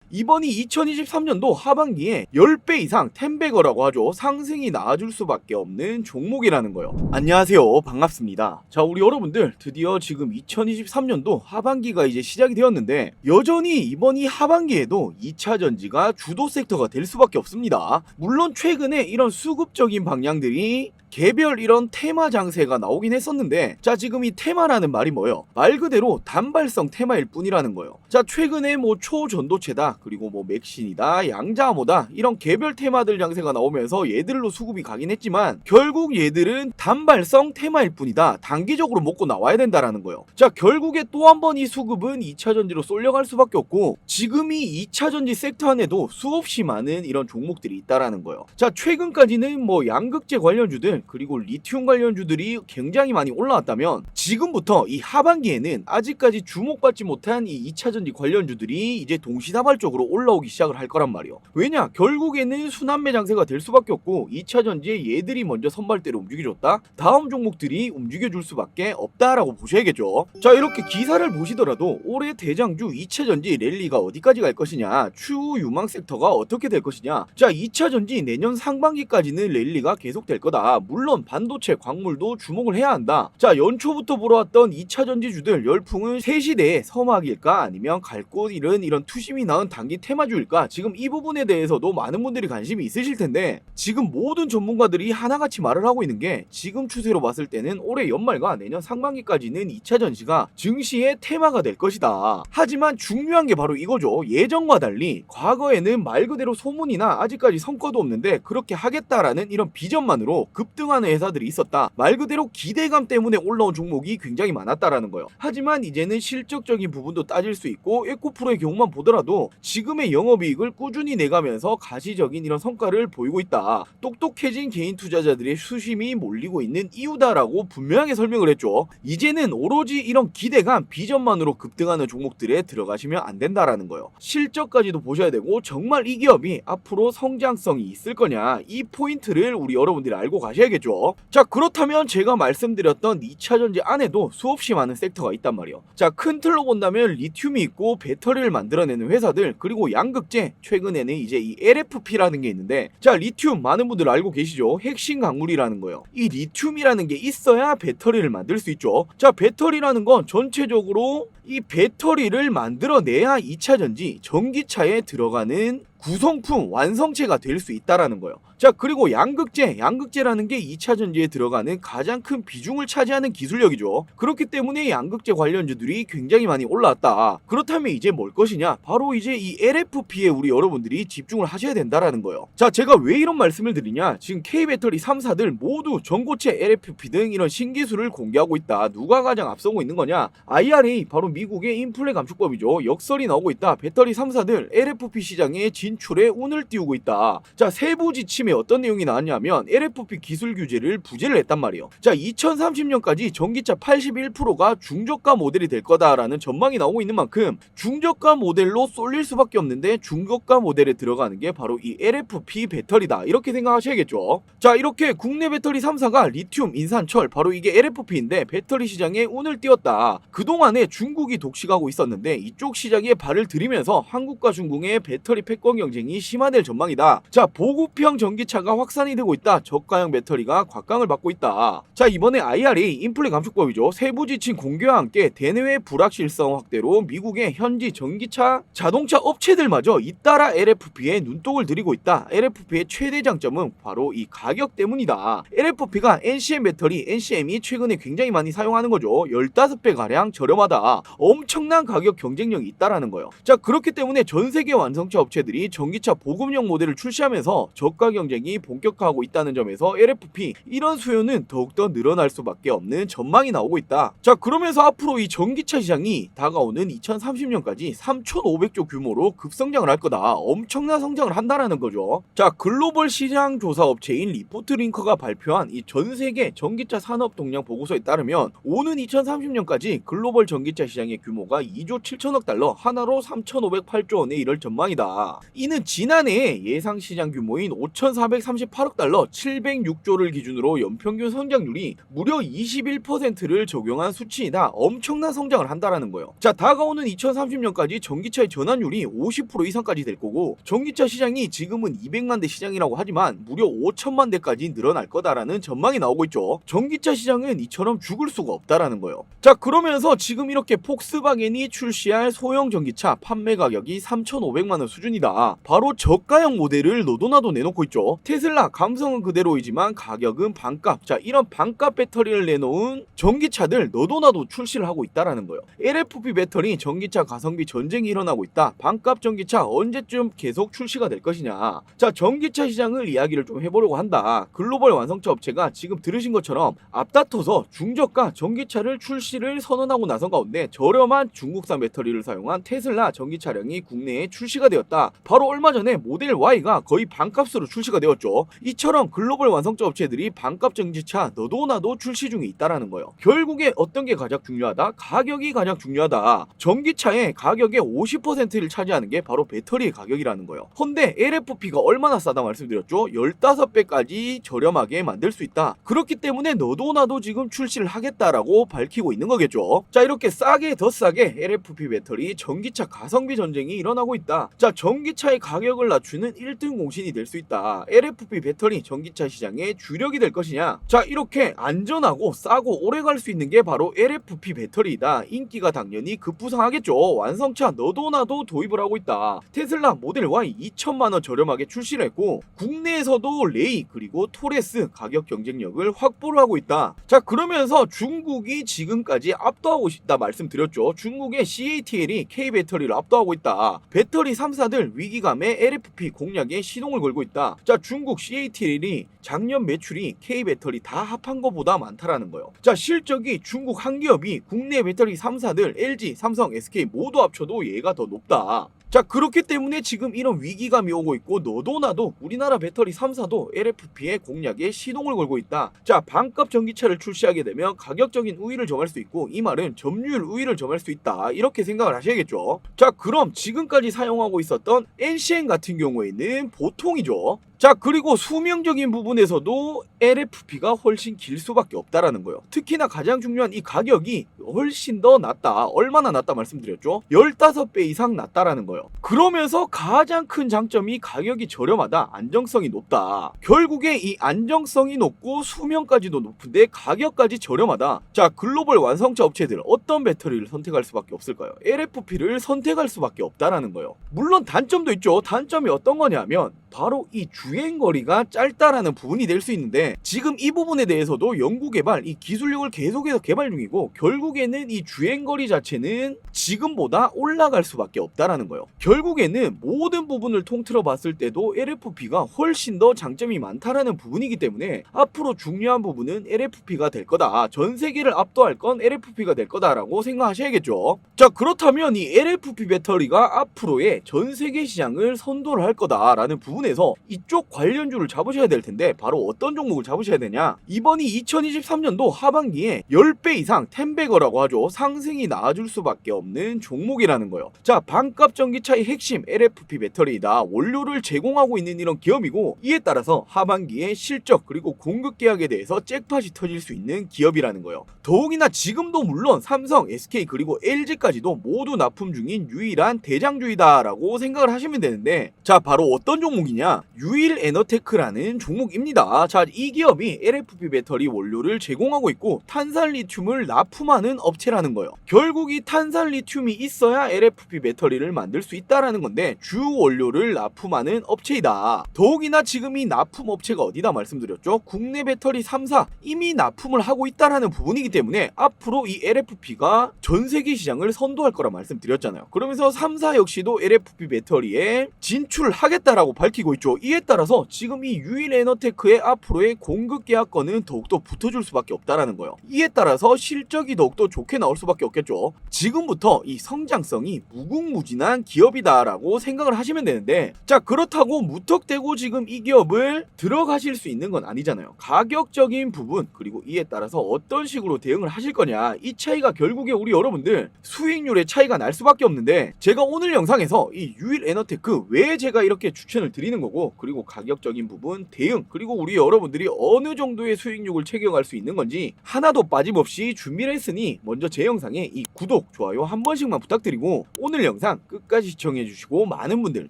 이번이 2023년도 하반기에 10배 이상 10배거라고 하죠. 상승이 나와줄 수밖에 없는 종목이라는 거요. 안녕하세요. 반갑습니다. 자, 우리 여러분들 드디어 지금 2023년도 하반기가 이제 시작이 되었는데 여전히 이번 이 하반기에도 2차 전지가 주도 섹터가 될 수밖에 없습니다. 물론 최근에 이런 수급적인 방향들이 개별 이런 테마 장세가 나오긴 했었는데, 자, 지금 이 테마라는 말이 뭐예요? 말 그대로 단발성 테마일 뿐이라는 거예요. 자, 최근에 뭐 초전도체다, 그리고 뭐 맥신이다, 양자암호다, 이런 개별 테마들 장세가 나오면서 얘들로 수급이 가긴 했지만 결국 얘들은 단발성 테마일 뿐이다, 단기적으로 먹고 나와야 된다라는 거예요. 자, 결국에 또 한 번 이 수급은 2차 전지로 쏠려갈 수밖에 없고, 지금이 2차 전지 섹터 안에도 수없이 많은 이런 종목들이 있다라는 거예요. 자, 최근까지는 뭐 양극재 관련주들 그리고 리튬 관련주들이 굉장히 많이 올라왔다면, 지금부터 이 하반기에는 아직까지 주목받지 못한 이 2차 전지 관련주들이 이제 동시다발적으로 올라오기 시작을 할 거란 말이에요. 왜냐? 결국에는 순환매 장세가 될 수밖에 없고, 2차 전지에 얘들이 먼저 선발대로 움직여줬다, 다음 종목들이 움직여줄 수밖에 없다라고 보셔야겠죠. 자, 이렇게 기사를 보시더라도 올해 대장주 2차 전지 랠리가 어디까지 갈 것이냐, 추후 유망 섹터가 어떻게 될 것이냐. 자, 2차 전지 내년 상반기까지는 랠리가 계속될 거다. 물론 반도체, 광물도 주목을 해야 한다. 자, 연초부터 보러왔던 2차 전지주들 열풍은 새 시대의 서막일까, 아니면 갈 곳 잃은 이런 투심이 나은 단기 테마주일까? 지금 이 부분에 대해서도 많은 분들이 관심이 있으실 텐데, 지금 모든 전문가들이 하나같이 말을 하고 있는 게, 지금 추세로 봤을 때는 올해 연말과 내년 상반기까지는 2차 전지가 증시의 테마가 될 것이다. 하지만 중요한 게 바로 이거죠. 예전과 달리 과거에는 말 그대로 소문이나 아직까지 성과도 없는데 그렇게 하겠다라는 이런 비전만으로 급등하는 회사들이 있었다. 말 그대로 기대감 때문에 올라온 종목이 굉장히 많았다라는 거예요. 하지만 이제는 실적적인 부분도 따질 수 있고, 에코프로의 경우만 보더라도 지금의 영업이익을 꾸준히 내가면서 가시적인 이런 성과를 보이고 있다. 똑똑해진 개인 투자자들의 수심이 몰리고 있는 이유다라고 분명하게 설명을 했죠. 이제는 오로지 이런 기대감, 비전만으로 급등하는 종목들에 들어가시면 안 된다라는 거예요. 실적까지도 보셔야 되고, 정말 이 기업이 앞으로 성장성이 있을 거냐, 이 포인트를 우리 여러분들이 알고 가셔야겠죠. 자, 그렇다면 제가 말씀드렸던 2차 전지 안에도 수없이 많은 섹터가 있단 말이에요. 자, 큰 틀로 본다면 리튬이 있고 배터리를 만들어내는 회사들, 그리고 양극재, 최근에는 이제 이 LFP라는 게 있는데, 자, 리튬 많은 분들 알고 계시죠? 핵심 강물이라는 거예요. 이 리튬이라는 게 있어야 배터리를 만들 수 있죠. 자, 배터리라는 건 전체적으로 이 배터리를 만들어내야 2차 전지, 전기차에 들어가는 구성품, 완성체가 될 수 있다라는 거예요. 자, 그리고 양극재라는 게 2차 전지에 들어가는 가장 큰 비중을 차지하는 기술력이죠. 그렇기 때문에 양극재 관련주들이 굉장히 많이 올라왔다. 그렇다면 이제 뭘 것이냐? 바로 이제 이 LFP에 우리 여러분들이 집중을 하셔야 된다라는 거예요. 자, 제가 왜 이런 말씀을 드리냐? 지금 K배터리 3사들 모두 전고체 LFP 등 이런 신기술을 공개하고 있다. 누가 가장 앞서고 있는 거냐? IRA, 바로 미국의 인플레 감축법이죠. 역설이 나오고 있다. 배터리 3사들 LFP 시장에 진출에 운을 띄우고 있다. 자, 세부 지침에 어떤 내용이 나왔냐면 LFP 기술 규제를 부재를 했단 말이에요. 자, 2030년까지 전기차 81%가 중저가 모델이 될 거다라는 전망이 나오고 있는 만큼 중저가 모델로 쏠릴 수밖에 없는데, 중저가 모델에 들어가는 게 바로 이 LFP 배터리다, 이렇게 생각하셔야겠죠. 자, 이렇게 국내 배터리 3사가 리튬, 인산철, 바로 이게 LFP인데 배터리 시장에 운을 띄웠다. 그동안에 중국이 독식하고 있었는데 이쪽 시장에 발을 들이면서 한국과 중국의 배터리 패권 경쟁이 심화될 전망이다. 자, 보급형 전기차가 확산이 되고 있다. 저가형 배터리가 곽강을 받고 있다. 자, 이번에 IRA, 인플레 감축법이죠. 세부 지침 공개와 함께 대내외 불확실성 확대로 미국의 현지 전기차 자동차 업체들마저 잇따라 LFP에 눈독을 들이고 있다. LFP의 최대 장점은 바로 이 가격 때문이다. LFP가 NCM 배터리, NCM이 최근에 굉장히 많이 사용하는 거죠. 15배 가량 저렴하다. 엄청난 가격 경쟁력이 있다라는 거예요. 자, 그렇기 때문에 전 세계 완성차 업체들이 전기차 보급용 모델을 출시하면서 저가 경쟁이 본격화하고 있다는 점에서 LFP 이런 수요는 더욱더 늘어날 수밖에 없는 전망이 나오고 있다. 자, 그러면서 앞으로 이 전기차 시장이 다가오는 2030년까지 3,500조 규모로 급성장을 할 거다. 엄청난 성장을 한다라는 거죠. 자, 글로벌 시장 조사 업체인 리포트링커가 발표한 이 전 세계 전기차 산업 동향 보고서에 따르면 오는 2030년까지 글로벌 전기차 시장의 규모가 2조 7천억 달러, 하나로 3,508조 원에 이를 전망이다. 이는 지난해 예상 시장 규모인 5,400 2,438억 달러 706조를 기준으로 연평균 성장률이 무려 21%를 적용한 수치이다. 엄청난 성장을 한다라는 거예요. 자, 다가오는 2030년까지 전기차의 전환율이 50% 이상까지 될 거고, 전기차 시장이 지금은 200만 대 시장이라고 하지만 무려 5천만 대까지 늘어날 거다라는 전망이 나오고 있죠. 전기차 시장은 이처럼 죽을 수가 없다라는 거예요. 자, 그러면서 지금 이렇게 폭스바겐이 출시할 소형 전기차 판매 가격이 3,500만 원 수준이다. 바로 저가형 모델을 너도나도 내놓고 있죠. 테슬라 감성은 그대로이지만 가격은 반값. 자, 이런 반값 배터리를 내놓은 전기차들 너도나도 출시를 하고 있다라는 거예요. LFP 배터리 전기차 가성비 전쟁이 일어나고 있다. 반값 전기차 언제쯤 계속 출시가 될 것이냐. 자, 전기차 시장을 이야기를 좀 해보려고 한다. 글로벌 완성차 업체가 지금 들으신 것처럼 앞다퉈서 중저가 전기차를 출시를 선언하고 나선 가운데 저렴한 중국산 배터리를 사용한 테슬라 전기 차량이 국내에 출시가 되었다. 바로 얼마 전에 모델 Y가 거의 반값으로 출시가 되었죠. 이처럼 글로벌 완성차 업체들이 반값 전기차 너도나도 출시 중에 있다라는 거예요. 결국에 어떤 게 가장 중요하다? 가격이 가장 중요하다. 전기차의 가격의 50%를 차지하는 게 바로 배터리의 가격이라는 거예요. 헌데 LFP가 얼마나 싸다 말씀드렸죠? 15배까지 저렴하게 만들 수 있다. 그렇기 때문에 너도나도 지금 출시를 하겠다라고 밝히고 있는 거겠죠. 자, 이렇게 싸게 더 싸게 LFP 배터리 전기차 가성비 전쟁이 일어나고 있다. 자, 전기차의 가격을 낮추는 1등 공신이 될 수 있다. LFP 배터리 전기차 시장의 주력이 될 것이냐? 자, 이렇게 안전하고 싸고 오래 갈 수 있는 게 바로 LFP 배터리이다. 인기가 당연히 급부상하겠죠. 완성차 너도나도 도입을 하고 있다. 테슬라 모델 Y 2천만 원 저렴하게 출시를 했고, 국내에서도 레이 그리고 토레스 가격 경쟁력을 확보를 하고 있다. 자, 그러면서 중국이 지금까지 압도하고 있다 말씀드렸죠. 중국의 CATL이 K배터리를 압도하고 있다. 배터리 3사들 위기감에 LFP 공략에 시동을 걸고 있다. 자, 중국 CATL이 작년 매출이 K배터리 다 합한 것보다 많다라는 거예요. 자, 실적이 중국 한 기업이 국내 배터리 3사들 LG, 삼성, SK 모두 합쳐도 얘가 더 높다. 자, 그렇기 때문에 지금 이런 위기감이 오고 있고, 너도나도 우리나라 배터리 3사도 LFP의 공략에 시동을 걸고 있다. 자, 반값 전기차를 출시하게 되면 가격적인 우위를 점할 수 있고, 이 말은 점유율 우위를 점할 수 있다. 이렇게 생각을 하셔야겠죠. 자, 그럼 지금까지 사용하고 있었던 NCN 같은 경우에는 보통이죠. 자, 그리고 수명적인 부분에서도 LFP가 훨씬 길 수밖에 없다라는 거예요. 특히나 가장 중요한 이 가격이 훨씬 더 낮다. 얼마나 낮다 말씀드렸죠? 15배 이상 낮다라는 거예요. 그러면서 가장 큰 장점이 가격이 저렴하다, 안정성이 높다. 결국에 이 안정성이 높고 수명까지도 높은데 가격까지 저렴하다. 자, 글로벌 완성차 업체들 어떤 배터리를 선택할 수밖에 없을까요? LFP를 선택할 수밖에 없다라는 거예요. 물론 단점도 있죠. 단점이 어떤 거냐면 바로 이 주행거리가 짧다라는 부분이 될 수 있는데, 지금 이 부분에 대해서도 연구개발, 이 기술력을 계속해서 개발 중이고, 결국에는 이 주행거리 자체는 지금보다 올라갈 수밖에 없다라는 거예요. 결국에는 모든 부분을 통틀어 봤을 때도 LFP가 훨씬 더 장점이 많다라는 부분이기 때문에 앞으로 중요한 부분은 LFP가 될 거다. 전 세계를 압도할 건 LFP가 될 거다라고 생각하셔야겠죠. 자, 그렇다면 이 LFP 배터리가 앞으로의 전 세계 시장을 선도를 할 거다라는 부분에서 이쪽 관련주를 잡으셔야 될 텐데, 바로 어떤 종목을 잡으셔야 되냐? 이번이 2023년도 하반기에 10배 이상 텐베거라고 하죠. 상승이 나와줄 수밖에 없는 종목이라는 거예요. 자, 반값 전기차의 핵심 LFP 배터리이다. 원료를 제공하고 있는 이런 기업이고, 이에 따라서 하반기에 실적 그리고 공급 계약에 대해서 잭팟이 터질 수 있는 기업이라는 거예요. 더욱이나 지금도 물론 삼성, SK 그리고 LG까지도 모두 납품 중인 유일한 대장주이다라고 생각을 하시면 되는데, 자, 바로 어떤 종목이냐? 유일에너테크라는 종목입니다. 자, 이 기업이 LFP 배터리 원료를 제공하고 있고 탄산리튬을 납품하는 업체라는 거예요. 결국 이 탄산리튬이 있어야 LFP 배터리를 만들 수 있다라는 건데, 주 원료를 납품하는 업체이다. 더욱이나 지금 이 납품 업체가 어디다 말씀드렸죠? 국내 배터리 3사 이미 납품을 하고 있다라는 부분이기 때문에 앞으로 이 LFP가 전 세계 시장을 선도할 거라 말씀드렸잖아요. 그러면서 3사 역시도 LFP 배터리에 진출하겠다라고 밝히고 있죠. 이에 따라서 지금 이 유일에너테크의 앞으로의 공급 계약권은 더욱더 붙어줄 수밖에 없다라는 거예요. 이에 따라서 실적이 더욱더 좋게 나올 수밖에 없겠죠. 지금부터 이 성장성이 무궁무진한 기업이다라고 생각을 하시면 되는데, 자, 그렇다고 무턱대고 지금 이 기업을 들어가실 수 있는 건 아니잖아요. 가격적인 부분 그리고 이에 따라서 어떤 식으로 대응을 하실 거냐, 이 차이가 결국에 우리 여러분들 수익률의 차이가 날 수밖에 없는데, 제가 오늘 영상에서 이 유일에너테크 왜 제가 이렇게 추천을 드리는 줄이는 거고, 그리고 가격적인 부분, 대응, 그리고 우리 여러분들이 어느 정도의 수익률을 체결할 수 있는 건지 하나도 빠짐없이 준비를 했으니 먼저 제 영상에 이 구독, 좋아요 한 번씩만 부탁드리고 오늘 영상 끝까지 시청해 주시고 많은 분들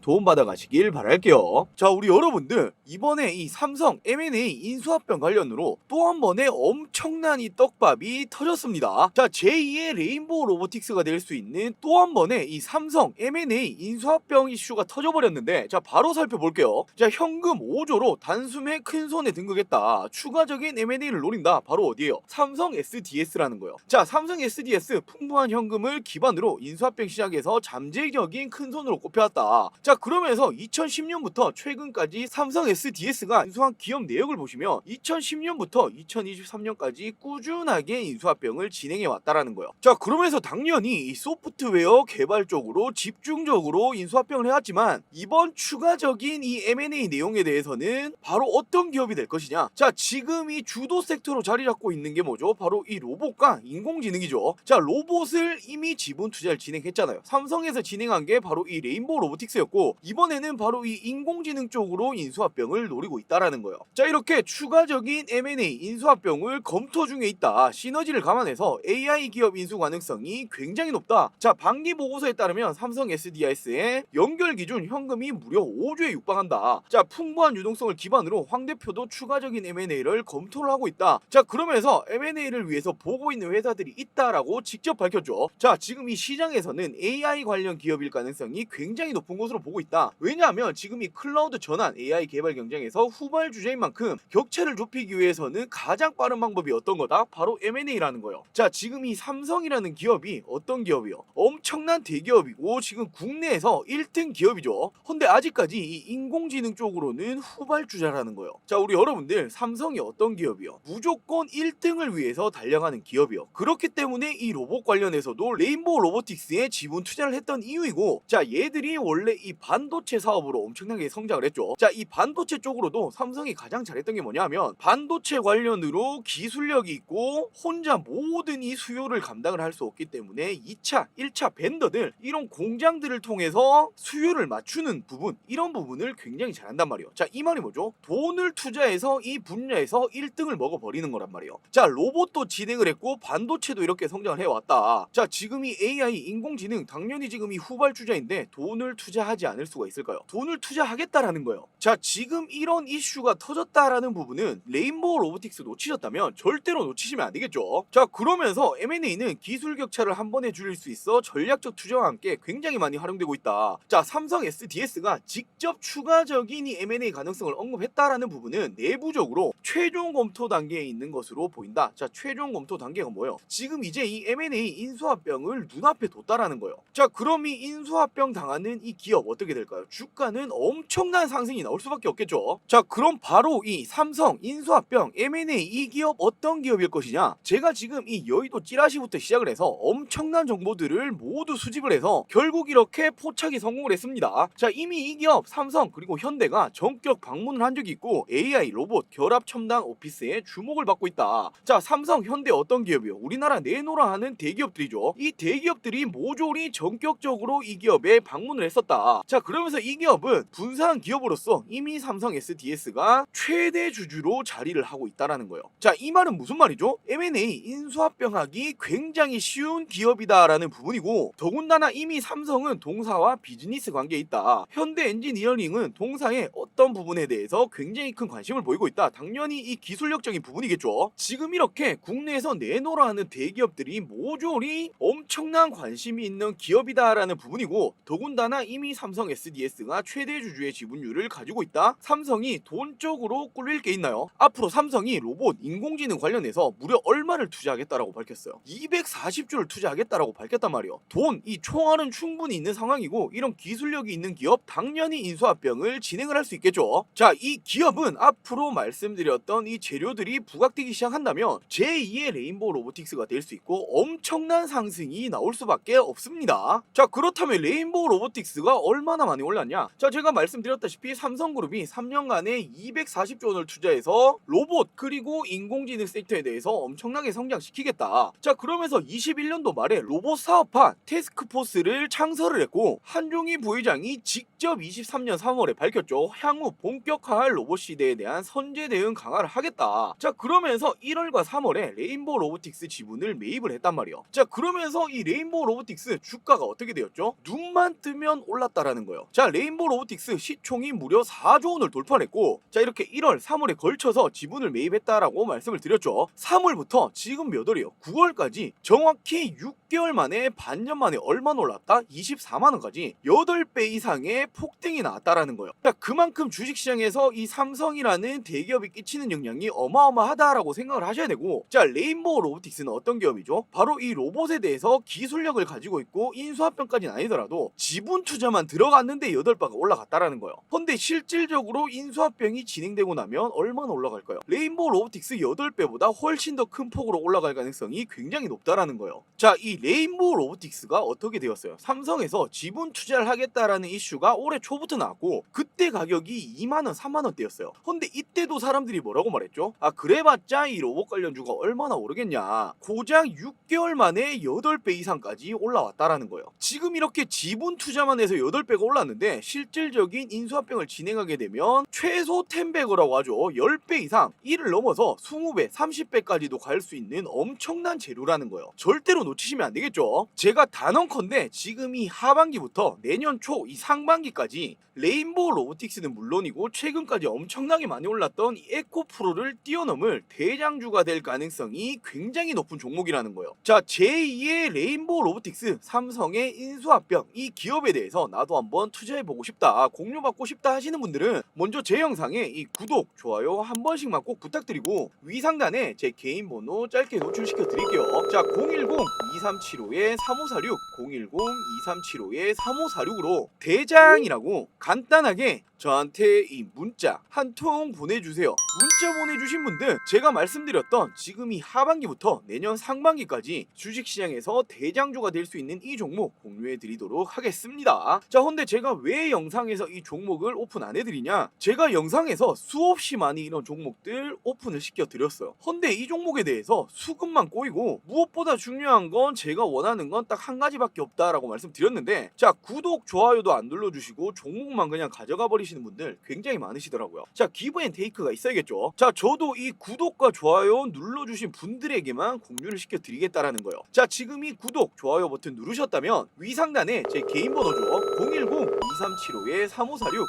도움받아 가시길 바랄게요. 자, 우리 여러분들 이번에 이 삼성 M&A 인수합병 관련으로 또 한 번의 엄청난 이 떡밥이 터졌습니다. 자, 제2의 레인보우 로보틱스가 될 수 있는 또 한 번의 이 삼성 M&A 인수합병 이슈가 터져버렸는데, 자 바로 살펴볼게요. 자, 현금 5조로 단숨에 큰손에 등극했다. 추가적인 M&A를 노린다. 바로 어디에요? 삼성 SDS라는 거예요. 자, 삼성 SDS 풍부한 현금을 기반으로 인수합병 시장에서 잠재적인 큰손으로 꼽혀왔다. 자, 그러면서 2010년부터 최근까지 삼성 SDS가 인수한 기업 내역을 보시면 2010년부터 2023년까지 꾸준하게 인수합병을 진행해 왔다라는 거예요. 자, 그러면서 당연히 이 소프트웨어 개발 쪽으로 집중적으로 인수합병을 해왔지만 이번 추가적인 이 M&A 내용에 대해서는 바로 어떤 기업이 될 것이냐. 자, 지금 이 주도 섹터로 자리 잡고 있는 게 뭐죠? 바로 이 로봇과 인공지능이죠. 자, 로봇을 이미 지분 투자를 진행했잖아요. 삼성에서 진행한 게 바로 이 레인보우 로보틱스였고, 이번에는 바로 이 인공지능 쪽으로 인수합병을 노리고 있다라는 거예요. 자, 이렇게 추가적인 M&A 인수합병을 검토 중에 있다. 시너지를 감안해서 AI 기업 인수 가능성이 굉장히 높다. 자, 반기 보고서에 따르면 삼성 SDS의 연결 기준 현금이 무려 5조에 육박한다. 자, 풍부한 유동성을 기반으로 황 대표도 추가적인 M&A를 검토를 하고 있다. 자, 그러면서 M&A를 위해서 보고 있는 회사들이 있다라고 직접 밝혔죠. 자, 지금 이 시장에서는 AI 관련 기업일 가능성이 굉장히 높은 것으로 보고 있다. 왜냐하면 지금 이 클라우드 전환 AI 개발 경쟁에서 후발 주자인 만큼 격차를 좁히기 위해서는 가장 빠른 방법이 어떤 거다? 바로 M&A라는 거예요. 자, 지금 이 삼성이라는 기업이 어떤 기업이요? 엄청난 대기업이고 지금 국내에서 1등 기업이죠. 근데 아직까지 이 인공지능 쪽으로는 후발주자라는 거예요. 자, 우리 여러분들 삼성이 어떤 기업이요? 무조건 1등을 위해서 달려가는 기업이요. 그렇기 때문에 이 로봇 관련해서도 레인보우 로보틱스에 지분 투자를 했던 이유이고, 자, 얘들이 원래 이 반도체 사업으로 엄청나게 성장을 했죠. 자, 이 반도체 쪽으로도 삼성이 가장 잘했던 게 뭐냐면 반도체 관련으로 기술력이 있고 혼자 모든 이 수요를 감당을 할 수 없기 때문에 2차, 1차 벤더들 이런 공장들을 통해서 수요를 맞추는 부분, 이런 부분을 굉장히 잘한단 말이에요. 자, 이 말이 뭐죠? 돈을 투자해서 이 분야에서 1등을 먹어버리는 거란 말이에요. 자, 로봇도 진행을 했고 반도체도 이렇게 성장을 해왔다. 자, 지금 이 AI 인공지능 당연히 지금 이 후발주자인데 돈을 투자하지 않을 수가 있을까요? 돈을 투자하겠다라는 거예요. 자, 지금 이런 이슈가 터졌다라는 부분은 레인보우 로보틱스 놓치셨다면 절대로 놓치시면 안 되겠죠. 자, 그러면서 M&A는 기술 격차를 한 번에 줄일 수 있어 전략적 투자와 함께 굉장히 많이 활용되고 있다. 자, 삼성 SDS가 직접 추가적인 이 M&A 가능성을 언급했다라는 부분은 내부적으로 최종 검토 단계에 있는 것으로 보인다. 자, 최종 검토 단계가 뭐예요? 지금 이제 이 M&A 인수합병을 눈앞에 뒀다라는 거예요. 자, 그럼 이 인수합병 당하는 이 기업 어떻게 될까요? 주가는 엄청난 상승이 나올 수밖에 없겠죠. 자, 그럼 바로 이 삼성 인수합병 M&A 이 기업 어떤 기업일 것이냐? 제가 지금 이 여의도 찌라시부터 시작을 해서 엄청난 정보들을 모두 수집을 해서 결국 이렇게 포착이 성공을 했습니다. 자, 이미 이 기업 삼성 그리고 현대가 전격 방문을 한 적이 있고 AI 로봇 결합 첨단 오피스에 주목을 받고 있다. 자, 삼성 현대 어떤 기업이요? 우리나라 내노라 하는 대기업들이죠. 이 대기업들이 모조리 전격적으로 이 기업에 방문을 했었다. 자, 그러면서 이 기업은 분사한 기업으로서 이미 삼성 SDS가 최대 주주로 자리를 하고 있다라는 거예요. 자, 이 말은 무슨 말이죠? M&A 인수합병하기 굉장히 쉬운 기업이다라는 부분이고, 더군다나 이미 삼성은 동사와 비즈니스 관계에 있다. 현대 엔지니어링은 동사의 어떤 부분에 대해서 굉장히 큰 관심을 보이고 있다. 당연히 이 기술력적인 부분이겠죠. 지금 이렇게 국내에서 내노라 하는 대기업들이 모조리 엄청난 관심이 있는 기업이다라는 부분이고, 더군다나 이미 삼성 SDS가 최대 주주의 지분율을 가지고 있다. 삼성이 돈 쪽으로 꿀릴 게 있나요? 앞으로 삼성이 로봇, 인공지능 관련해서 무려 얼마를 투자하겠다라고 밝혔어요. 240조를 투자하겠다라고 밝혔단 말이에요. 돈, 이 총알은 충분히 있는 상황이고 이런 기술력이 있는 기업 당연히 인수합병을 진행을 할 수 있겠죠. 자, 이 기업은 앞으로 말씀드렸던 이 재료들이 부각되기 시작한다면 제2의 레인보우 로보틱스가 될 수 있고 엄청난 상승이 나올 수밖에 없습니다. 자, 그렇다면 레인보우 로보틱스가 얼마나 많이 올랐냐? 자, 제가 말씀드렸다시피 삼성그룹이 3년간에 240조 원을 투자해서 로봇 그리고 인공지능 섹터에 대해서 엄청나게 성장시키겠다. 자, 그러면서 21년도 말에 로봇 사업화 태스크포스를 창설을 했고 한종희 부회장이 직접 23년 3월에 밝혔죠. 향후 본격화할 로봇 시대에 대한 선제 대응 강화를 하겠다. 자, 그러면서 1월과 3월에 레인보우 로보틱스 지분을 매입을 했단 말이에요. 자, 그러면서 이 레인보우 로보틱스 주가가 어떻게 되었죠? 눈만 뜨면 올랐다라는 거예요. 자, 레인보우 로보틱스 시총이 무려 4조 원을 돌파했고, 자, 이렇게 1월, 3월에 걸쳐서 지분을 매입했다라고 말씀을 드렸죠. 3월부터 지금 몇 월이에요? 9월까지 정확히 6개월 만에, 반년 만에 얼마나 올랐다? 24만 원까지 8배 이상의 폭등이 나왔다라는 거예요. 자, 그만큼 주식시장에서 이 삼성이라는 대기업이 끼치는 영향이 어마어마하다라고 생각을 하셔야 되고, 자, 레인보우 로보틱스는 어떤 기업이죠? 바로 이 로봇에 대해서 기술력을 가지고 있고 인수합병까지는 아니더라도 지분 투자만 들어갔는데 8배가 올라갔다라는 거예요. 근데 실질적으로 인수합병이 진행되고 나면 얼마나 올라갈까요? 레인보우 로보틱스 8배보다 훨씬 더 큰 폭으로 올라갈 가능성이 굉장히 높다라는 거예요. 자, 이 레인보우 로보틱스가 어떻게 되었어요? 삼성에서 지분 투자를 하겠다라는 이슈가 올해 초부터 나왔고, 그때 가격이 2만원, 3만원대였어요. 근데 이때도 사람들이 뭐라고 말했죠? 아, 그래봤자 이 로봇 관련주가 얼마나 오르겠냐. 고작 6개월 만에 8배 이상까지 올라왔다라는 거예요. 지금 이렇게 지분 투자만 해서 8배가 올랐는데 실질적인 인수합병을 진행하게 되면 최소 10배거라고 하죠. 10배 이상, 이를 넘어서 20배, 30배까지도 갈 수 있는 엄청난 재료라는 거예요. 절대로 놓치시면 안 되겠죠. 제가 단언컨대 지금 이 하반기부터 내년 초 이 상반기까지 레인보우 로보틱스는 물론이고 최근까지 엄청나게 많이 올랐던 이 에코프로를 뛰어넘을 대장주가 될 가능성이 굉장히 높은 종목이라는 거예요. 자, 제2의 레인보우 로보틱스, 삼성의 인수합병, 이 기업에 대해서 나도 한번 투자해보고 싶다, 공유받고 싶다 하시는 분들은 먼저 제 영상에 이 구독, 좋아요 한 번씩만 꼭 부탁드리고, 위 상단에 제 개인 번호 짧게 노출시켜 드릴게요. 자, 010-2375-3546, 010-2375-3546으로 대장이라고 간단하게 저한테 이 문자 한 통 보내주세요. 문자 보내주신 분들 제가 말씀드렸던 지금 이 하반기부터 내년 상반기까지 주식시장에서 대장주가 될 수 있는 이 종목 공유해드리도록 하겠습니다. 자, 근데 제가 왜 영상에서 이 종목을 오픈 안 해드리냐? 제가 영상에서 수없이 많이 이런 종목들 오픈을 시켜드렸어요. 근데 이 종목에 대해서 수급만 꼬이고, 무엇보다 중요한 건 제가 원하는 건 딱 한 가지밖에 없다라고 말씀드렸는데, 자, 구독, 좋아요도 안 눌러주시고 종목만 그냥 가져가 버리시는 분들 굉장히 많으시더라고요. 자, 기브 앤 테이크가 있어야겠죠. 자, 저도 이 구독과 좋아요 눌러주신 분들에게만 공유를 시켜드리겠다라는 거예요. 자, 지금 이 구독, 좋아요 버튼 누르셨다면 위 상단에 제 개인 번호죠. 010-2375-3546,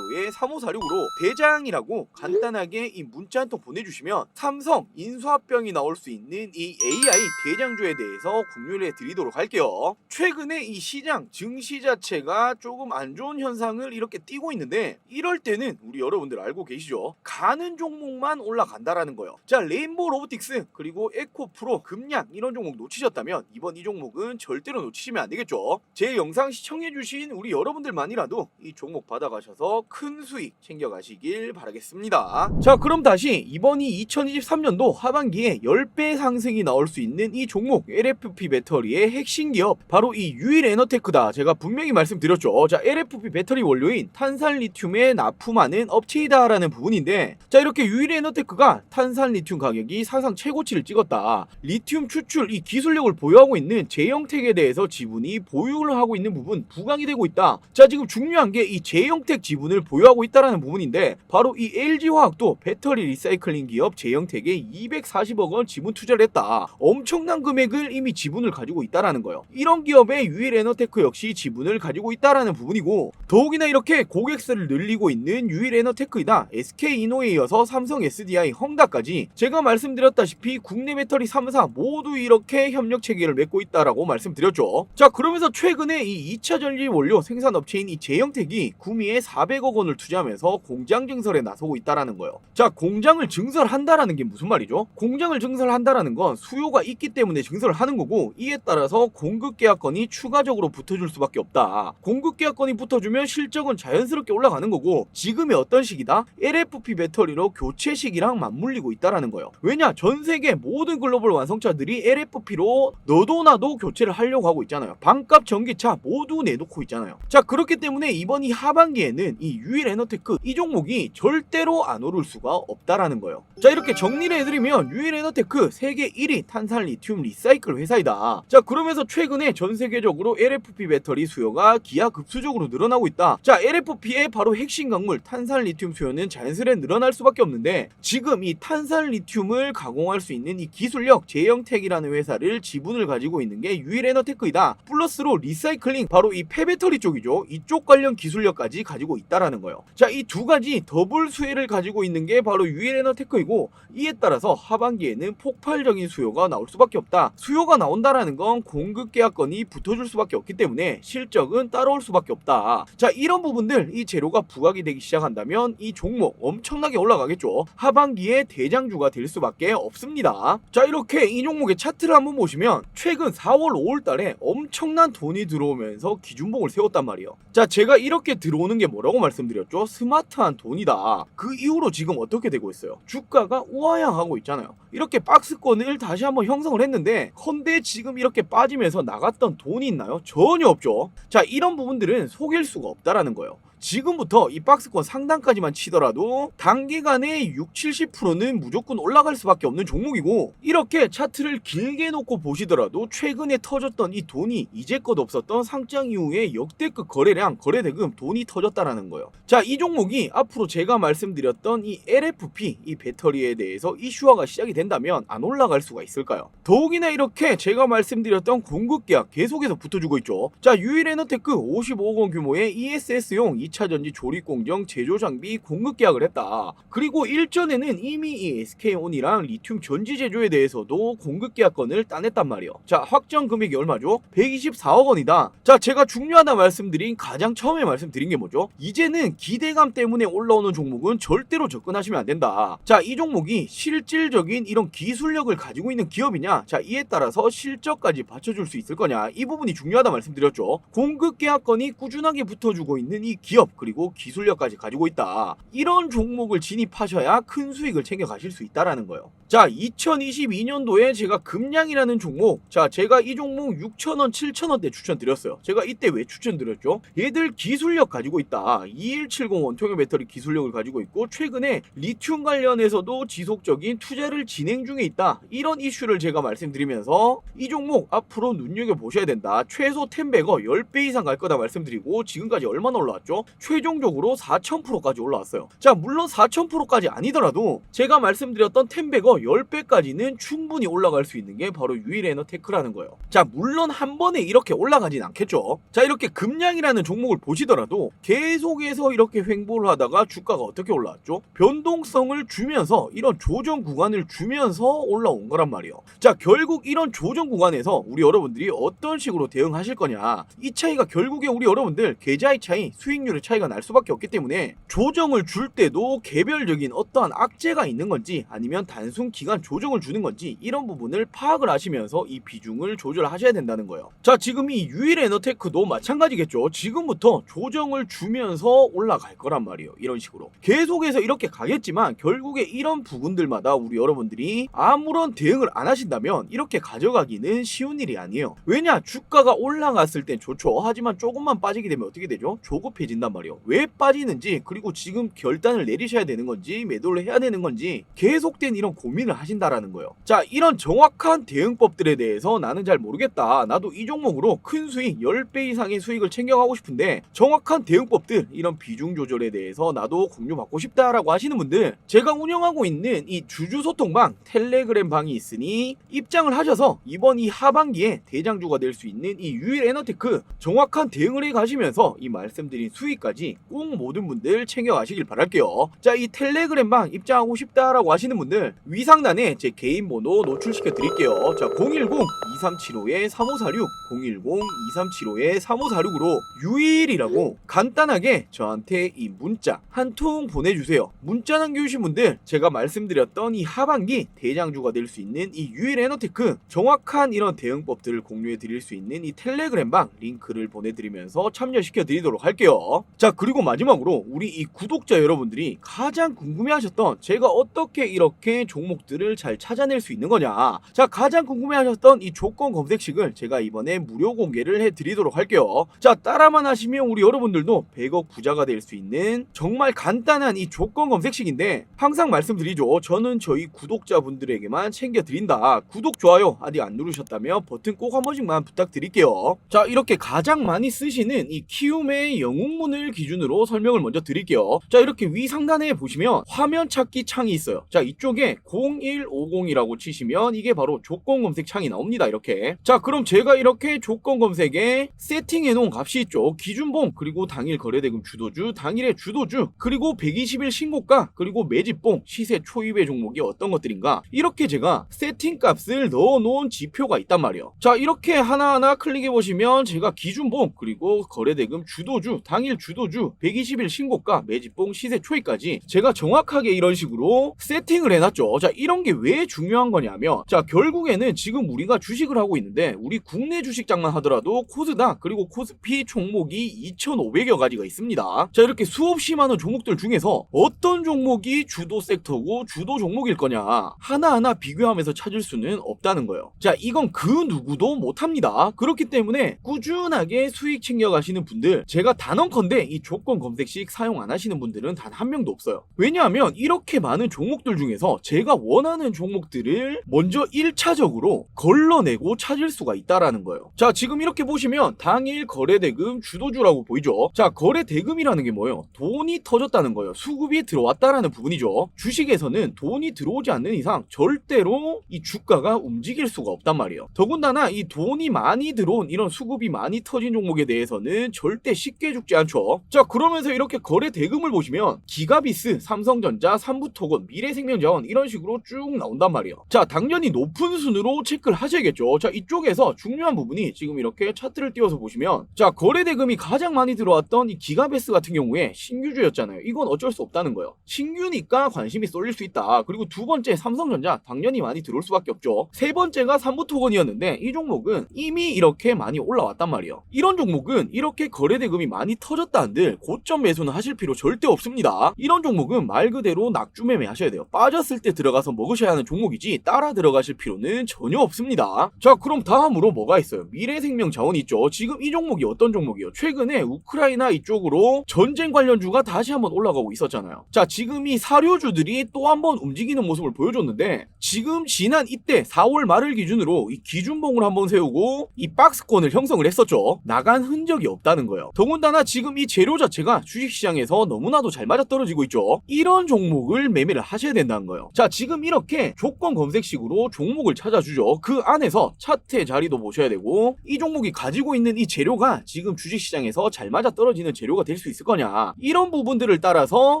010-2375-3546으로 대장이라고 간단하게 이 문자 한 통 보내주시면 삼성 인수합병이 나올 수 있는 이 AI 대장주에 대해서 공유를 해드리도록 할게요. 최근에 이 시장, 증시 자체가 조금 안 좋은 현상을 이렇게 띄고 있는데, 이럴 때는 우리 여러분들 알고 계시죠? 가는 종목만 올라간다라는 거예요. 자, 레인보우 로보틱스 그리고 에코프로, 금양 이런 종목 놓치셨다면 이번 이 종목은 절대로 놓치시면 안 되겠죠. 제 영상 시청해주신 우리 여러분들만이라도 이 종목 받아가셔서 큰 수익 챙겨가시길 바라겠습니다. 자, 그럼 다시 이번이 2023년도 하반기에 10배 상승이 나올 수 있는 이 종목 LFP 배터리의 핵심 기업, 바로 이 유일에너테크다. 제가 분명히 말씀드렸죠. 자, LFP 배터리 원료인 탄산 리튬에 납품하는 업체이다라는 부분인데, 자, 이렇게 유일에너테크가 탄산 리튬 가격이 사상 최고치를 찍었다, 리튬 추출 이 기술력을 보유하고 있는 제형택에 대해서 지분이 보유를 하고 있는 부분 부각이 되고 있다. 자, 지금 중요한 게 이 제형택 지분을 보유하고 있다라는 부분인데, 바로 이 LG화학도 배터리 리사이클링 기업 제형택에 240억 원 지분 투자를 했다. 엄청난 금액을 이미 지분을 가지고 있다라는 거예요. 이런 기업의 유일에너테크 역시 지분을 가지고 있다라는 부분이고, 더욱이나 이렇게 고객수를 늘리고 있는 유일에너테크이다 SK이노에 이어서 삼성 SDI, 헝다까지 제가 말씀드렸다시피 국내 배터리 3사 모두 이렇게 협력 체계를 맺고 있다라고 말씀드렸죠. 자, 그러면서 최근에 이 2차 전지 원료 생산업체인 이 제형택이 구미에 400억 원을 투자하면서 공장 증설에 나서고 있다라는 거예요. 자, 공장을 증설한다라는 게 무슨 말이죠? 공장을 증설한다라는 건 수요가 있기 때문에 증설을 하는 거고, 이에 따라서 공급 계약건이 추가적으로 붙어줄 수밖에 없다. 공급 계약건이 붙어주면 실적은 자연스럽게 올라가는 거고, 지금의 어떤 시기다? LFP 배터리로 교체 시기랑 맞물리고 있다라는 거예요. 왜냐? 전 세계 모든 글로벌 완성차들이 LFP로 너도 나도 교체를 하려고 하고 있잖아요. 반값 전기차 모두 내놓고 있잖아요. 자, 그렇기 때문에 이번 이 하반기에는 이 유일에너테크 이 종목이 절대로 안 오를 수가 없다라는 거예요. 자, 이렇게 정리를 해드리면 유일에너테크 세계 1위 탄산 리튬 리사이클 회사이다. 자, 그러면서 최근에 전 세계적으로 LFP 배터리 수요가 기하급수적으로 늘어나고 있다. 자, LFP의 바로 핵심 광물 탄산 리튬 수요는 자연스레 늘어날 수밖에 없는데 지금 이 탄산 리튬을 가공할 수 있는 이 기술력 제영텍이라는 회사를 지분을 가지고 있는 게 유일에너테크이다. 플러스로 리사이클링 바로 이 폐배터리 쪽이죠. 이쪽 관련 기술력까지 가지고 있다라는 거예요. 자, 이 두 가지 더블 수혜를 가지고 있는 게 바로 유일에너테크이고 이에 따라서 하반기에는 폭발적인 수요가 나올 수밖에 없다. 수요가 나온다라는 건 공급 계약건이 붙어줄 수밖에 없기 때문에 실적은 따라올 수밖에 없다. 자, 이런 부분들 이 재료가 부각이 되기 시작한다면 이 종목 엄청나게 올라가겠죠. 하반기에 대장주가 될 수밖에 없습니다. 자, 이렇게 이 종목의 차트를 한번 보시면 최근 4월 5월 달에 엄청난 돈이 들어오면서 기준봉을 세웠단 말이에요. 자, 제가 이렇게 들어오는 게 뭐라고 말씀드렸죠? 스마트한 돈이다. 그 이후로 지금 어떻게 되고 있어요? 주가가 우하향하고 있잖아요. 이렇게 박스권을 다시 한번 형성을 했는데 헌데 지금 이렇게 빠지면서 나갔던 돈이 있나요? 전혀 없죠. 자, 이런 부분들은 속일 수가 없다라는 거예요. 지금부터 이 박스권 상단까지만 치더라도 단기간에 60-70%는 무조건 올라갈 수밖에 없는 종목이고 이렇게 차트를 길게 놓고 보시더라도 최근에 터졌던 이 돈이 이제껏 없었던 상장 이후에 역대급 거래량, 거래대금 돈이 터졌다라는 거예요. 자, 이 종목이 앞으로 제가 말씀드렸던 이 LFP, 이 배터리에 대해서 이슈화가 시작이 된다면 안 올라갈 수가 있을까요? 더욱이나 이렇게 제가 말씀드렸던 공급계약 계속해서 붙어주고 있죠. 자, 유일에너테크 55억 원 규모의 ESS용 2차 전지 조립 공정 제조 장비 공급 계약을 했다. 그리고 일전에는 이미 이 SK온이랑 리튬 전지 제조에 대해서도 공급 계약건을 따냈단 말이에요. 자, 확정 금액이 얼마죠? 124억 원이다. 자, 제가 중요하다 말씀드린 가장 처음에 말씀드린 게 뭐죠? 이제는 기대감 때문에 올라오는 종목은 절대로 접근하시면 안 된다. 자, 이 종목이 실질적인 이런 기술력을 가지고 있는 기업이냐? 자, 이에 따라서 실적까지 받쳐줄 수 있을 거냐? 이 부분이 중요하다 말씀드렸죠. 공급 계약건이 꾸준하게 붙어주고 있는 이 기업 그리고 기술력까지 가지고 있다. 이런 종목을 진입하셔야 큰 수익을 챙겨 가실 수 있다라는 거예요. 자, 2022년도에 제가 금량이라는 종목, 자, 제가 이 종목 6,000원, 7,000원대 추천드렸어요. 제가 이때 왜 추천드렸죠? 얘들 기술력 가지고 있다. 2170 원통형 배터리 기술력을 가지고 있고 최근에 리튬 관련해서도 지속적인 투자를 진행 중에 있다. 이런 이슈를 제가 말씀드리면서 이 종목 앞으로 눈여겨보셔야 된다. 최소 10배거 10배 이상 갈 거다 말씀드리고 지금까지 얼마나 올라왔죠? 최종적으로 4000%까지 올라왔어요. 자, 물론 4000%까지 아니더라도 제가 말씀드렸던 10배거 10배까지는 충분히 올라갈 수 있는 게 바로 유일에너테크라는 거예요. 자, 물론 한 번에 이렇게 올라가진 않겠죠. 자, 이렇게 금량이라는 종목을 보시더라도 계속해서 이렇게 횡보를 하다가 주가가 어떻게 올라왔죠? 변동성을 주면서 이런 조정 구간을 주면서 올라온 거란 말이에요. 자, 결국 이런 조정 구간에서 우리 여러분들이 어떤 식으로 대응하실 거냐, 이 차이가 결국에 우리 여러분들 계좌의 차이, 수익률의 차이가 날 수밖에 없기 때문에 조정을 줄 때도 개별적인 어떠한 악재가 있는 건지 아니면 단순 기간 조정을 주는 건지 이런 부분을 파악을 하시면서 이 비중을 조절하셔야 된다는 거예요. 자, 지금 이 유일에너테크도 마찬가지겠죠. 지금부터 조정을 주면서 올라갈 거란 말이에요. 이런 식으로 계속해서 이렇게 가겠지만 결국에 이런 부분들마다 우리 여러분들이 아무런 대응을 안 하신다면 이렇게 가져가기는 쉬운 일이 아니에요. 왜냐? 주가가 올라갔을 땐 좋죠. 하지만 조금만 빠지게 되면 어떻게 되죠? 조급해진단 말이에요. 왜 빠지는지, 그리고 지금 결단을 내리셔야 되는 건지 매도를 해야 되는 건지 계속된 이런 고민을 하신다라는 거예요. 자, 이런 정확한 대응법들에 대해서 나는 잘 모르겠다. 나도 이 종목으로 큰 수익 10배 이상의 수익을 챙겨가고 싶은데 정확한 대응법들, 이런 비중 조절에 대해서 나도 공유받고 싶다라고 하시는 분들, 제가 운영하고 있는 이 주주소통방 텔레그램 방이 있으니 입장을 하셔서 이번 이 하반기에 대장주가 될 수 있는 이 유일에너테크 정확한 대응을 해 가시면서 이 말씀드린 수익까지 꼭 모든 분들 챙겨가시길 바랄게요. 자, 이 텔레그램 방 입장하고 싶다라고 하시는 분들 위상란에 제 개인 번호 노출시켜 드릴게요. 자, 010-2375-3546 010-2375-3546으로 유일이라고 간단하게 저한테 이 문자 한 통 보내주세요. 문자 남겨주신 분들 제가 말씀드렸던 이 하반기 대장주가 될 수 있는 이 유일에너테크 정확한 이런 대응법들을 공유해 드릴 수 있는 이 텔레그램 방 링크를 보내드리면서 참여시켜 드리도록 할게요. 자, 그리고 마지막으로 우리 이 구독자 여러분들이 가장 궁금해하셨던 제가 어떻게 이렇게 종목들을 잘 찾아낼 수 있는 거냐. 자, 가장 궁금해하셨던 이 조건 검색식을 제가 이번에 무료 공개를 해드리도록 할게요. 자, 따라만 하시면 우리 여러분들도 100억 부자가 될 수 있는 정말 간단한 이 조건 검색식인데, 항상 말씀드리죠. 저는 저희 구독자분들에게만 챙겨드린다. 구독, 좋아요 아직 안 누르셨다면 버튼 꼭 한 번씩만 부탁드릴게요. 자, 이렇게 가장 많이 쓰시는 이 키움의 영웅문을 기준으로 설명을 먼저 드릴게요. 자, 이렇게 위 상단에 보시면 화면 찾기 창이 있어요. 자, 이쪽에 0150이라고 치시면 이게 바로 조건 검색 창이 나옵니다. 이렇게. 자, 그럼 제가 이렇게 조건 검색에 세팅해 놓은 값이 있죠. 기준봉, 그리고 당일 거래대금 주도주, 당일의 주도주, 그리고 120일 신고가, 그리고 매집봉, 시세 초입의 종목이 어떤 것들인가, 이렇게 제가 세팅 값을 넣어 놓은 지표가 있단 말이에요. 자, 이렇게 하나하나 클릭해 보시면 제가 기준봉, 그리고 거래대금 주도주, 당일 주도주, 120일 신고가, 매집봉, 시세 초입까지 제가 정확하게 이런 식으로 세팅을 해놨죠. 자, 이런 게 왜 중요한 거냐면, 자, 결국에는 지금 우리가 주식을 하고 있는데 우리 국내 주식장만 하더라도 코스닥 그리고 코스피 종목이 2,500여 가지가 있습니다. 자, 이렇게 수없이 많은 종목들 중에서 어떤 종목이 주도 섹터고 주도 종목일 거냐 하나하나 비교하면서 찾을 수는 없다는 거예요. 자, 이건 그 누구도 못합니다. 그렇기 때문에 꾸준하게 수익 챙겨가시는 분들, 제가 단언컨대 이 조건 검색식 사용 안 하시는 분들은 단 한 명도 없어요. 왜냐하면 이렇게 많은 종목들 중에서 제가 원하는 종목들을 먼저 1차적으로 걸러내고 찾을 수가 있다라는 거예요. 자, 지금 이렇게 보시면 당일 거래대금 주도주라고 보이죠. 자, 거래대금이라는 게 뭐예요? 돈이 터졌다는 거예요. 수급이 들어왔다라는 부분이죠. 주식에서는 돈이 들어오지 않는 이상 절대로 이 주가가 움직일 수가 없단 말이에요. 더군다나 이 돈이 많이 들어온 이런 수급이 많이 터진 종목에 대해서는 절대 쉽게 죽지 않죠. 자, 그러면서 이렇게 거래대금을 보시면 기가비스, 삼성전자, 삼부토건, 미래생명자원 이런 식으로 쭉 나온단 말이에요. 자, 당연히 높은 순으로 체크를 하셔야겠죠. 자, 이쪽에서 중요한 부분이 지금 이렇게 차트를 띄워서 보시면, 자, 거래대금이 가장 많이 들어왔던 이 기가베스 같은 경우에 신규주였잖아요. 이건 어쩔 수 없다는 거예요. 신규니까 관심이 쏠릴 수 있다. 그리고 두 번째 삼성전자 당연히 많이 들어올 수밖에 없죠. 세 번째가 삼부토건이었는데 이 종목은 이미 이렇게 많이 올라왔단 말이에요. 이런 종목은 이렇게 거래대금이 많이 터졌다 한들 고점 매수는 하실 필요 절대 없습니다. 이런 종목은 말 그대로 낙주매매 하셔야 돼요. 빠졌을 때 들어가서 먹으셔야 하는 종목이지 따라 들어가실 필요는 전혀 없습니다. 자, 그럼 다음으로 뭐가 있어요? 미래생명자원이 있죠. 지금 이 종목이 어떤 종목이에요? 최근에 우크라이나 이쪽으로 전쟁 관련주가 다시 한번 올라가고 있었잖아요. 자, 지금 이 사료주들이 또 한번 움직이는 모습을 보여줬는데, 지금 지난 이때 4월 말을 기준으로 이 기준봉을 한번 세우고 이 박스권을 형성을 했었죠. 나간 흔적이 없다는 거예요. 더군다나 지금 이 재료 자체가 주식시장에서 너무나도 잘 맞아떨어지고 있죠. 이런 종목을 매매를 하셔야 된다는 거예요. 자, 지금 이렇게 조건 검색식으로 종목을 찾아주죠. 그 안에서 차트의 자리도 보셔야 되고, 이 종목이 가지고 있는 이 재료가 지금 주식시장에서 잘 맞아떨어지는 재료가 될 수 있을 거냐, 이런 부분들을 따라서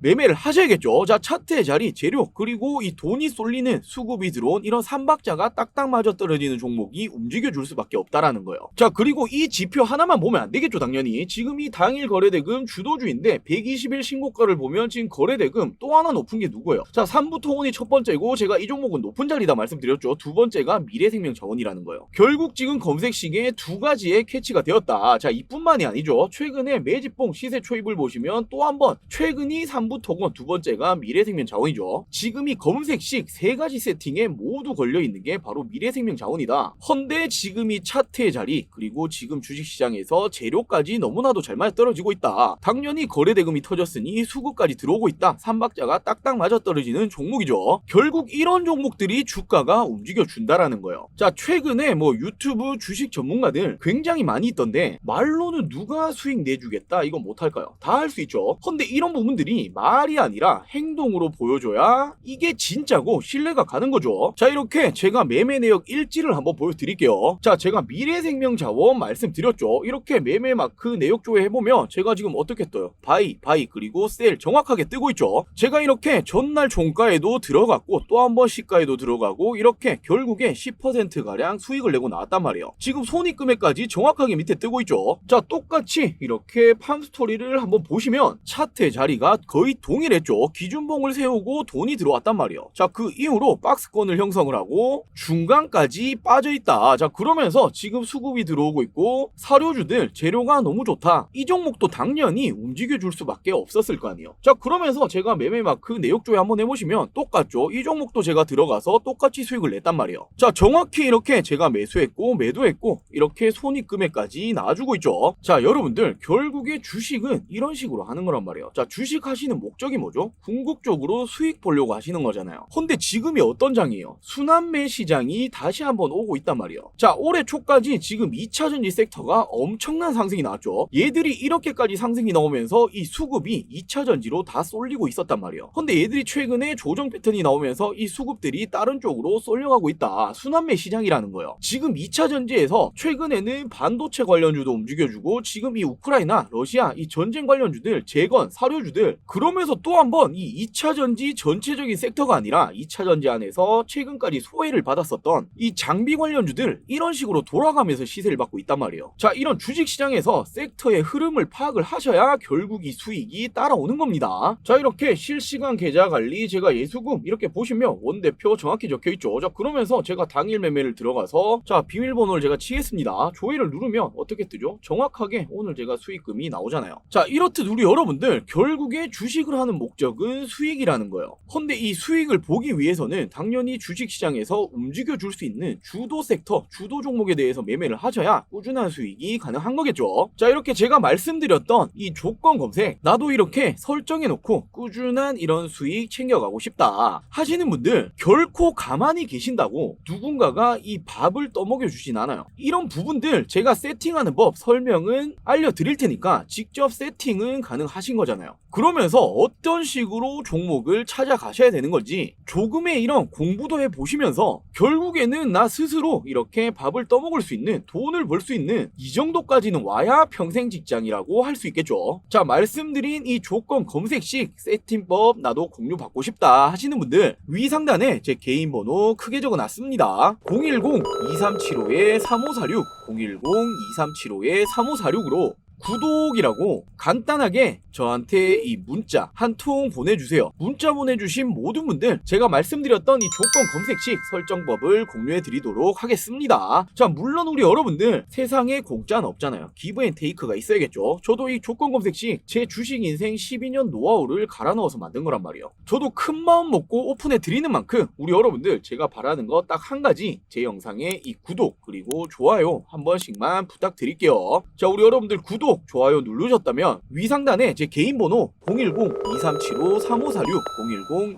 매매를 하셔야겠죠. 자, 차트의 자리, 재료, 그리고 이 돈이 쏠리는 수급이 들어온 이런 삼박자가 딱딱 맞아떨어지는 종목이 움직여줄 수밖에 없다라는 거예요. 자, 그리고 이 지표 하나만 보면 안 되겠죠. 당연히 지금 이 당일 거래대금 주도주인데 120일 신고가를 보면 지금 거래대금 또 하나 높은 게 누구예요? 자, 삼부토건이 첫 번째고, 제가 이 종목은 높은 자리다 말씀드렸죠. 두 번째가 미래생명자원이라는 거예요. 결국 지금 검색식에 두 가지의 캐치가 되었다. 자, 이뿐만이 아니죠. 최근에 매집봉, 시세 초입을 보시면 또 한 번 최근이 삼부토건, 두 번째가 미래생명자원이죠. 지금 이 검색식 세 가지 세팅에 모두 걸려있는 게 바로 미래생명자원이다. 헌데 지금 이 차트의 자리, 그리고 지금 주식시장에서 재료까지 너무나도 잘 맞아떨어지고 있다. 당연히 거래대금이 터졌으니 수급까지 들어오고 있다. 삼박자가 딱딱 맞아떨어지는 종목이죠. 결국 이런 종목들이 주가가 움직여준다라는 거예요. 자, 최근에 뭐 유튜브 주식 전문가들 굉장히 많이 있던데, 말로는 누가 수익 내주겠다 이건 못할까요? 다 할 수 있죠. 근데 이런 부분들이 말이 아니라 행동으로 보여줘야 이게 진짜고 신뢰가 가는 거죠. 자, 이렇게 제가 매매 내역 일지를 한번 보여드릴게요. 자, 제가 미래생명자원 말씀드렸죠. 이렇게 매매 마크 내역 조회해보면 제가 지금 어떻게 떠요? 바이, 그리고 셀 정확하게 뜨고 있죠. 제가 이렇게 전날 종가에도 들어갔고 또 한 번 시가에도 들어가고, 이렇게 결국에 10%가량 수익을 내고 나왔단 말이에요. 지금 손익금액까지 정확하게 밑에 뜨고 있죠. 자, 똑같이 이렇게 팜스토리를 한번 보시면 차트의 자리가 거의 동일했죠. 기준봉을 세우고 돈이 들어왔단 말이에요. 자, 그 이후로 박스권을 형성을 하고 중간까지 빠져있다. 자, 그러면서 지금 수급이 들어오고 있고 사료주들 재료가 너무 좋다. 이 종목도 당연히 움직여줄 수밖에 없었을 거 아니에요. 자, 그러면서 제가 매매마크 내역 조회 한번 해보시면 똑같죠. 이 종목도 제가 들어가서 똑같이 수익을 냈단 말이에요. 자, 정확히 이렇게 제가 매수했고 매도했고 이렇게 손익금액까지 나와주고 있죠. 자, 여러분들 결국에 주식은 이런 식으로 하는 거란 말이에요. 자, 주식 하시는 목적이 뭐죠? 궁극적으로 수익 보려고 하시는 거잖아요. 근데 지금이 어떤 장이에요? 순환매 시장이 다시 한번 오고 있단 말이에요. 자, 올해 초까지 지금 2차전지 섹터가 엄청난 상승이 나왔죠. 얘들이 이렇게까지 상승이 나오면서 이 수급이 2차전지로 다 쏠리고 있었단 말이에요. 근데 얘들이 최근에 조정 패턴이 나오면서 이 수급들이 다른 쪽으로 쏠려가고 있다. 순환매 시장이라는 거예요. 지금 2차전지에서 최근에는 반도체 관련주도 움직여주고 지금 이 우크라이나, 러시아 이 전쟁 관련주들, 재건, 사료주들 그러면서 또 한번 이 2차전지 전체적인 섹터가 아니라 2차전지 안에서 최근까지 소외를 받았었던 이 장비 관련주들 이런 식으로 돌아가면서 시세를 받고 있단 말이에요. 자, 이런 주식시장에서 섹터의 흐름을 파악을 하셔야 결국 이 수익이 따라오는 겁니다. 자, 이렇게 실시간 계좌 관리 제가 예수금 이렇게 보시면 원대표 정확히 적혀있죠. 자, 그러면서 제가 당일 매매를 들어가서 자, 비밀번호를 제가 치겠습니다. 조회를 누르면 어떻게 뜨죠? 정확하게 오늘 제가 수익금이 나오잖아요. 자, 이렇듯 우리 여러분들 결국에 주식을 하는 목적은 수익이라는 거예요. 근데 이 수익을 보기 위해서는 당연히 주식시장에서 움직여줄 수 있는 주도 섹터, 주도 종목에 대해서 매매를 하셔야 꾸준한 수익이 가능한 거겠죠. 자, 이렇게 제가 말씀드렸던 이 조건 검색 나도 이렇게 설정해놓고 꾸준한 이런 수익 챙겨가고 싶다 하시는 분들 결코 가만히 계신다고 누군가가 이 밥을 떠먹여 주진 않아요. 이런 부분들 제가 세팅하는 법 설명은 알려드릴 테니까 직접 세팅은 가능하신 거잖아요. 그러면서 어떤 식으로 종목을 찾아가셔야 되는 건지 조금의 이런 공부도 해보시면서 결국에는 나 스스로 이렇게 밥을 떠먹을 수 있는 돈을 벌 수 있는 이 정도까지는 와야 평생 직장이라고 할 수 있겠죠. 자, 말씀드린 이 조건 검색식 세팅법 나도 공유 받고 싶다 하시는 분들 위 상단에 제 개인 번호 크게 적어놨습니다. 010-2375-3546 010-2375-3546으로 구독이라고 간단하게 저한테 이 문자 한 통 보내주세요. 문자 보내주신 모든 분들 제가 말씀드렸던 이 조건 검색식 설정법을 공유해 드리도록 하겠습니다. 자, 물론 우리 여러분들 세상에 공짜는 없잖아요. 기브앤테이크가 있어야겠죠. 저도 이 조건 검색식 제 주식 인생 12년 노하우를 갈아 넣어서 만든 거란 말이에요. 저도 큰 마음 먹고 오픈해 드리는 만큼 우리 여러분들 제가 바라는 거 딱 한 가지, 제 영상에 이 구독 그리고 좋아요 한 번씩만 부탁드릴게요. 자, 우리 여러분들 구독 좋아요 누르셨다면 위 상단에 제 개인 번호 010-2375-3546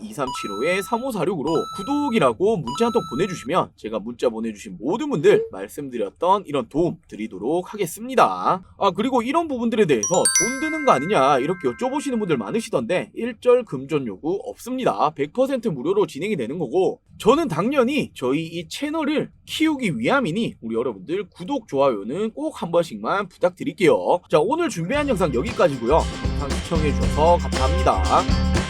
010-2375-3546으로 구독이라고 문자 한 통 보내주시면 제가 문자 보내주신 모든 분들 말씀드렸던 이런 도움 드리도록 하겠습니다. 아, 그리고 이런 부분들에 대해서 돈 드는 거 아니냐 이렇게 여쭤보시는 분들 많으시던데 일절 금전 요구 없습니다. 100% 무료로 진행이 되는 거고 저는 당연히 저희 이 채널을 키우기 위함이니 우리 여러분들 구독, 좋아요는 꼭 한 번씩만 부탁드릴게요. 자, 오늘 준비한 영상 여기까지고요. 영상 시청해주셔서 감사합니다.